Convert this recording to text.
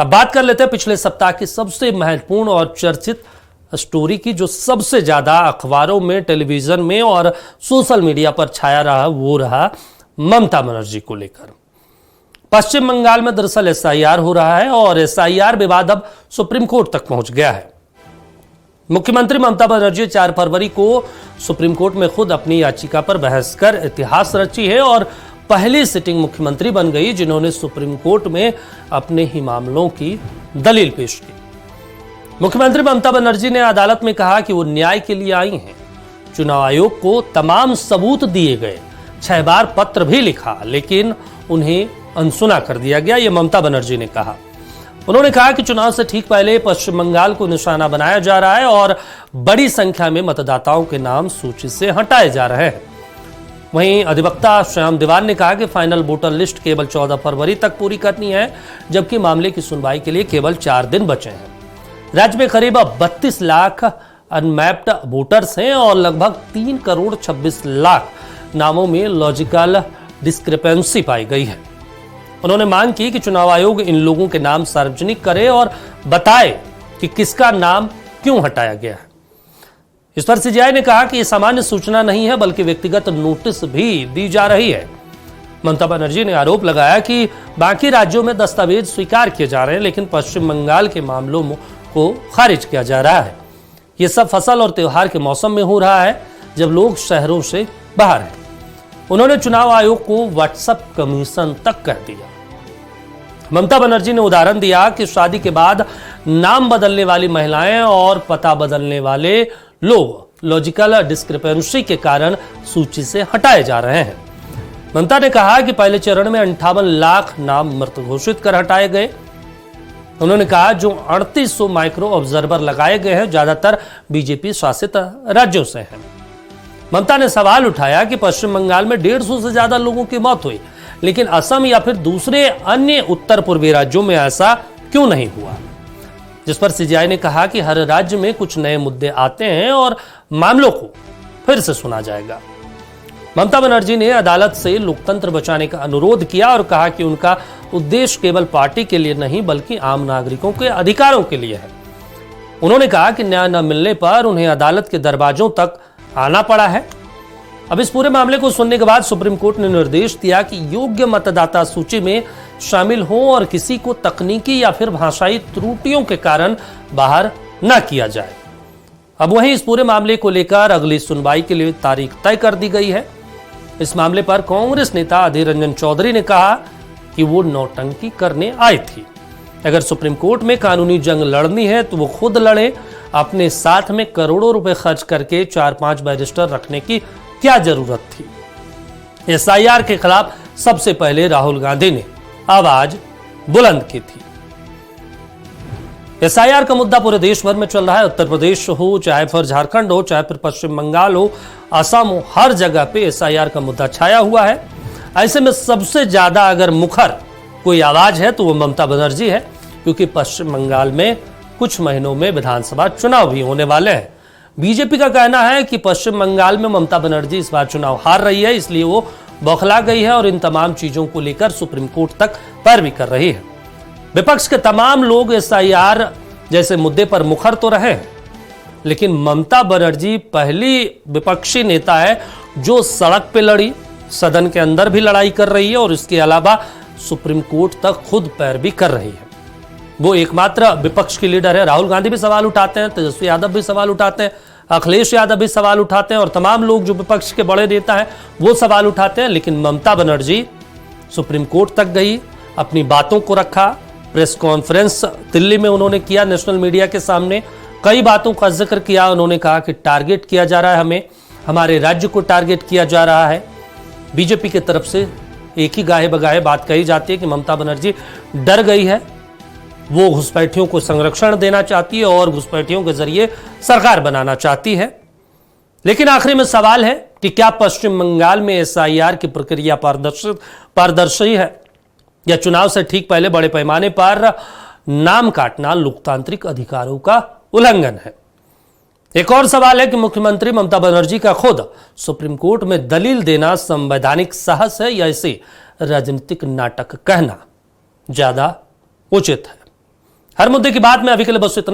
अब बात कर लेते हैं पिछले सप्ताह की सबसे महत्वपूर्ण और चर्चित स्टोरी की, जो सबसे ज्यादा अखबारों में, टेलीविजन में और सोशल मीडिया पर छाया रहा, वो रहा ममता बनर्जी को लेकर। पश्चिम बंगाल में दरअसल एसआईआर हो रहा है और एसआईआर विवाद अब सुप्रीम कोर्ट तक पहुंच गया है। मुख्यमंत्री ममता बनर्जी 4 फरवरी को सुप्रीम कोर्ट में खुद अपनी याचिका पर बहस कर इतिहास रची है और पहली सिटिंग मुख्यमंत्री बन गई जिन्होंने सुप्रीम कोर्ट में अपने ही मामलों की दलील पेश की। मुख्यमंत्री ममता बनर्जी ने अदालत में कहा कि वो न्याय के लिए आई हैं। चुनाव आयोग को तमाम सबूत दिए गए, 6 बार पत्र भी लिखा, लेकिन उन्हें अनसुना कर दिया गया, ये ममता बनर्जी ने कहा। उन्होंने कहा कि चुनाव से ठीक पहले पश्चिम बंगाल को निशाना बनाया जा रहा है और बड़ी संख्या में मतदाताओं के नाम सूची से हटाए जा रहे हैं। वहीं अधिवक्ता श्याम दीवान ने कहा कि फाइनल वोटर लिस्ट केवल 14 फरवरी तक पूरी करनी है, जबकि मामले की सुनवाई के लिए केवल 4 दिन बचे हैं। राज्य में करीब 32 लाख अनमैप्ड वोटर्स हैं और लगभग 3 करोड़ 26 लाख नामों में लॉजिकल डिस्क्रिपेंसी पाई गई है। उन्होंने मांग की कि चुनाव आयोग इन लोगों के नाम सार्वजनिक करे और बताए कि किसका नाम क्यों हटाया गया है। इस पर सीजेआई ने कहा कि यह सामान्य सूचना नहीं है, बल्कि व्यक्तिगत नोटिस भी दी जा रही है। ममता बनर्जी ने आरोप लगाया कि बाकी राज्यों में दस्तावेज स्वीकार किए जा रहे हैं, लेकिन पश्चिम बंगाल के मामलों को खारिज किया जा रहा है। यह सब फसल और त्योहार के मौसम में हो रहा है, जब लोग शहरों से बाहर हैं। उन्होंने चुनाव आयोग को व्हाट्सएप कमीशन तक कह दिया। ममता बनर्जी ने उदाहरण दिया कि शादी के बाद नाम बदलने वाली महिलाएं और पता बदलने वाले लोग लॉजिकल डिस्क्रिपेंसी के कारण सूची से हटाए जा रहे हैं। ममता ने कहा कि पहले चरण में 58 लाख नाम मृत घोषित कर हटाए गए। उन्होंने कहा जो 3800 माइक्रो ऑब्जर्वर लगाए गए हैं, ज्यादातर बीजेपी शासित राज्यों से हैं। ममता ने सवाल उठाया कि पश्चिम बंगाल में 150 से ज्यादा लोगों की मौत हुई, लेकिन असम या फिर दूसरे अन्य उत्तर पूर्वी राज्यों में ऐसा क्यों नहीं हुआ। जिस पर सीजेआई ने कहा कि हर राज्य में कुछ नए मुद्दे आते हैं और मामलों को फिर से सुना जाएगा। ममता बनर्जी ने अदालत से लोकतंत्र बचाने का अनुरोध किया और कहा कि उनका उद्देश्य केवल पार्टी के लिए नहीं, बल्कि आम नागरिकों के अधिकारों के लिए है। उन्होंने कहा कि न्याय न मिलने पर उन्हें अदालत के दरवाजों तक आना पड़ा है। अब इस पूरे मामले को सुनने के बाद सुप्रीम कोर्ट ने निर्देश दिया कि योग्य मतदाता सूची में शामिल हो और किसी को तकनीकी या फिर भाषाई त्रुटियों के कारण बाहर न किया जाए। अब वहीं इस पूरे मामले को लेकर अगली सुनवाई के लिए तारीख तय कर दी गई है। इस मामले पर कांग्रेस नेता अधीर रंजन चौधरी ने कहा कि वो नौटंकी करने आई थी। अगर सुप्रीम कोर्ट में कानूनी जंग लड़नी है तो वो खुद लड़े, अपने साथ में करोड़ों रुपए खर्च करके 4-5 बैरिस्टर रखने की क्या जरूरत थी। एसआईआर के खिलाफ सबसे पहले राहुल गांधी ने आवाज बुलंद की थी। एसआईआर का मुद्दा पूरे देश भर में चल रहा है। उत्तर प्रदेश हो, चाहे फिर झारखंड हो, चाहे फिर पश्चिम बंगाल हो, असम हो, हर जगह पे एसआईआर का मुद्दा छाया हुआ है। ऐसे में सबसे ज्यादा अगर मुखर कोई आवाज है तो वो ममता बनर्जी है, क्योंकि पश्चिम बंगाल में कुछ महीनों में विधानसभा चुनाव भी होने वाले हैं। बीजेपी का कहना है कि पश्चिम बंगाल में ममता बनर्जी इस बार चुनाव हार रही है, इसलिए वो बौखला गई है और इन तमाम चीजों को लेकर सुप्रीम कोर्ट तक पैरवी कर रही है। विपक्ष के तमाम लोग एसआईआर जैसे मुद्दे पर मुखर तो रहे हैं, लेकिन ममता बनर्जी पहली विपक्षी नेता है जो सड़क पे लड़ी, सदन के अंदर भी लड़ाई कर रही है और इसके अलावा सुप्रीम कोर्ट तक खुद पैरवी कर रही है। वो एकमात्र विपक्ष की लीडर है। राहुल गांधी भी सवाल उठाते हैं, तेजस्वी यादव भी सवाल उठाते हैं, अखिलेश यादव भी सवाल उठाते हैं और तमाम लोग जो विपक्ष के बड़े नेता हैं वो सवाल उठाते हैं। लेकिन ममता बनर्जी सुप्रीम कोर्ट तक गई, अपनी बातों को रखा। प्रेस कॉन्फ्रेंस दिल्ली में उन्होंने किया, नेशनल मीडिया के सामने कई बातों का जिक्र किया। उन्होंने कहा कि टारगेट किया जा रहा है, हमें हमारे राज्य को टारगेट किया जा रहा है। बीजेपी की तरफ से एक ही गाहे बगाहे बात कही जाती है कि ममता बनर्जी डर गई है, वो घुसपैठियों को संरक्षण देना चाहती है और घुसपैठियों के जरिए सरकार बनाना चाहती है। लेकिन आखिरी में सवाल है कि क्या पश्चिम बंगाल में एसआईआर की प्रक्रिया पारदर्शी है या चुनाव से ठीक पहले बड़े पैमाने पर नाम काटना लोकतांत्रिक अधिकारों का उल्लंघन है। एक और सवाल है कि मुख्यमंत्री ममता बनर्जी का खुद सुप्रीम कोर्ट में दलील देना संवैधानिक साहस है या इसे राजनीतिक नाटक कहना ज्यादा उचित है। हर मुद्दे की बात में अभी के लिए बस इतना।